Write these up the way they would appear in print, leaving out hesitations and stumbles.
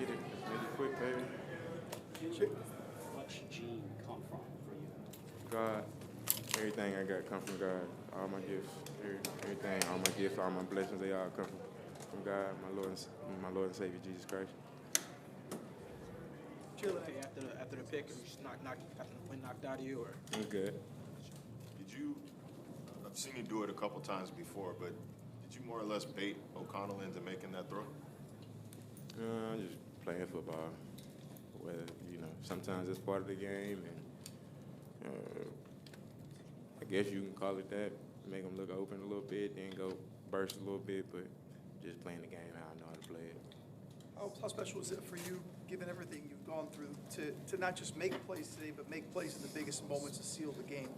Get it. Let's make it quick, baby. Much gene come from for you? God. Everything I got come from God. All my gifts, everything, all my gifts, all my blessings, they all come from God, my Lord and Savior, Jesus Christ. Jalen, after the pick, it was just knocked out of you, or? I'm good. Did you, I've seen you do it a couple times before, but did you more or less bait O'Connell into making that throw? Just playing football. Whether, sometimes it's part of the game, and I guess you can call it that. Make them look open a little bit, then go burst a little bit, but just playing the game how I know how to play it. How special is it for you, given everything you've gone through, to not just make plays today, but make plays in the biggest moments to seal the game?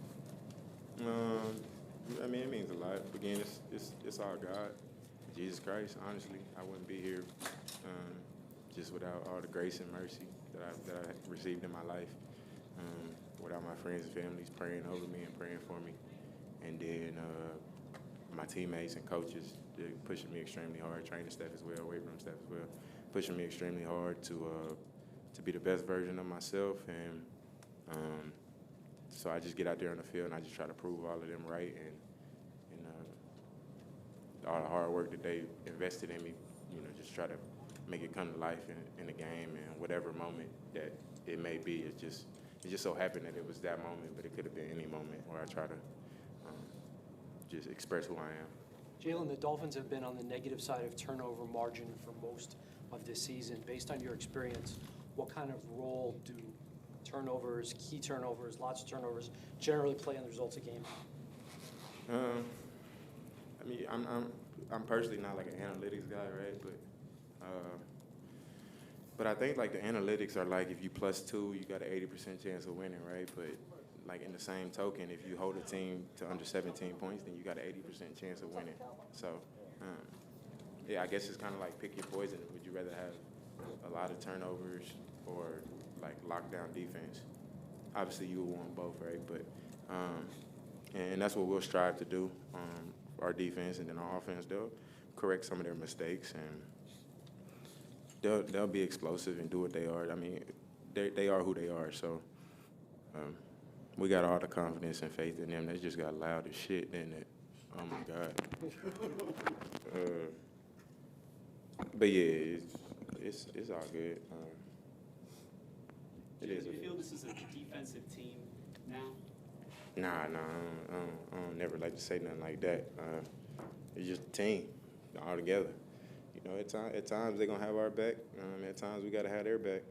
It means a lot. Again, it's all God, Jesus Christ. Honestly, I wouldn't be here just without all the grace and mercy that I received in my life. Without my friends and families praying over me and praying for me, and then my teammates and coaches pushing me extremely hard, training staff as well, weight room staff as well, pushing me extremely hard to be the best version of myself, and so I just get out there on the field and I just try to prove all of them right, and all the hard work that they invested in me, just try to make it come to life in the game, and whatever moment that it may be, it just so happened that it was that moment, but it could have been any moment where I try to just express who I am. Jalen, the Dolphins have been on the negative side of turnover margin for most of this season. Based on your experience, what kind of role do turnovers, key turnovers, lots of turnovers, generally play in the results of games? I'm personally not like an analytics guy, right? But I think like the analytics are like if you +2, you got an 80% chance of winning, right? But like in the same token, if you hold a team to under 17 points, then you got an 80% chance of winning. So, I guess it's kind of like pick your poison. Would you rather have a lot of turnovers or like lockdown defense? Obviously, you would want both, right? But and that's what we'll strive to do. Our defense and then our offense, they'll correct some of their mistakes, and they'll be explosive and do what they are. I mean, they are who they are. So we got all the confidence and faith in them. They just got loud as shit, didn't it? Oh my God. But yeah, it's all good. It is. Do you feel this is a defensive team now? Nah, I don't never like to say nothing like that. It's just a team all together. At times they're gonna have our back. At times we gotta have their back.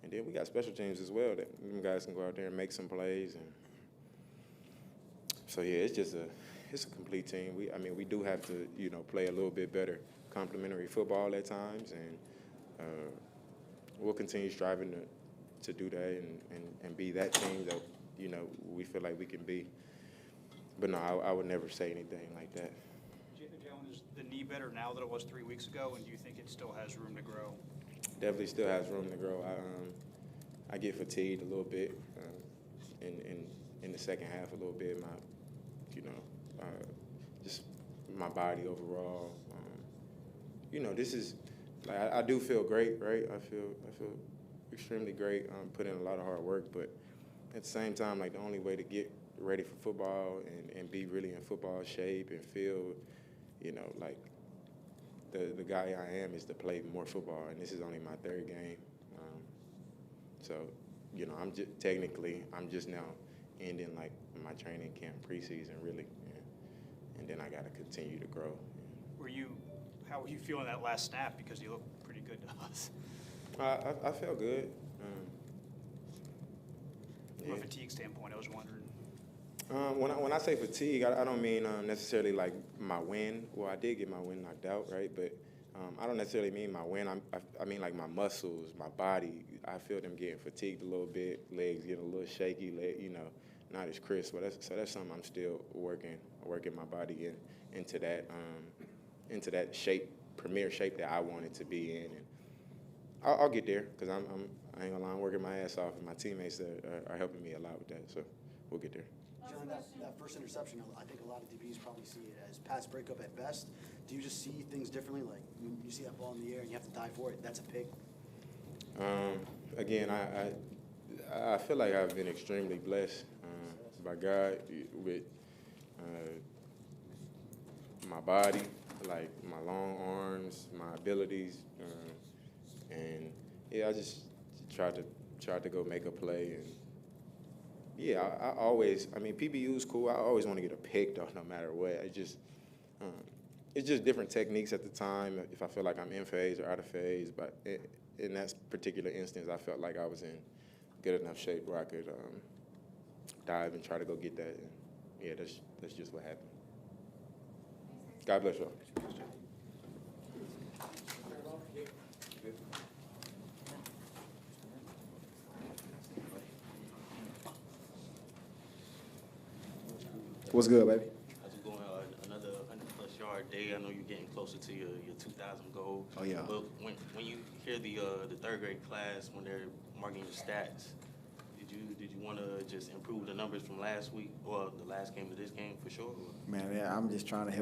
And then we got special teams as well that them guys can go out there and make some plays. And so yeah, it's a complete team. We do have to play a little bit better complementary football at times, and we'll continue striving to do that and be that team that we feel like we can be. But no, I would never say anything like that. Jalen, is the knee better now than it was 3 weeks ago, and do you think it still has room to grow? Definitely still has room to grow. I get fatigued a little bit in the second half a little bit. Just my body overall. This is like I do feel great, right? I feel extremely great. Put in a lot of hard work, but at the same time, like the only way to get ready for football and be really in football shape and feel, like the guy I am is to play more football, and this is only my third game. So, I'm just now ending like my training camp preseason really, and then I got to continue to grow. How were you feeling that last snap? Because you looked pretty good to us. I felt good. From a fatigue standpoint, I was wondering. When I say fatigue, I don't mean necessarily like my win. Well, I did get my win knocked out, right? But I don't necessarily mean my win. I mean like my muscles, my body. I feel them getting fatigued a little bit, legs getting a little shaky, not as crisp. But that's something I'm still working my body into that shape, premier shape that I want it to be in. And I'll get there because I ain't gonna lie, I'm working my ass off, and my teammates are helping me a lot with that. So we'll get there. Jalen, that first interception, I think a lot of DBs probably see it as pass breakup at best. Do you just see things differently? Like you see that ball in the air and you have to dive for it, that's a pick? Again, I feel like I've been extremely blessed by God with my body, like my long arms, my abilities, and yeah, I just tried to go make a play, and yeah, I always, I mean, PBU is cool. I always want to get a pick though, no matter what. It's just different techniques at the time. If I feel like I'm in phase or out of phase, but in that particular instance, I felt like I was in good enough shape where I could dive and try to go get that. And yeah, that's just what happened. God bless y'all. What's good, baby? How's it going? Another 100-plus yard day. I know you're getting closer to your 2,000 goal. Oh, yeah. But when you hear the third grade class, when they're marking your stats, did you want to just improve the numbers from last week or the last game to this game for sure? Man, yeah, I'm just trying to help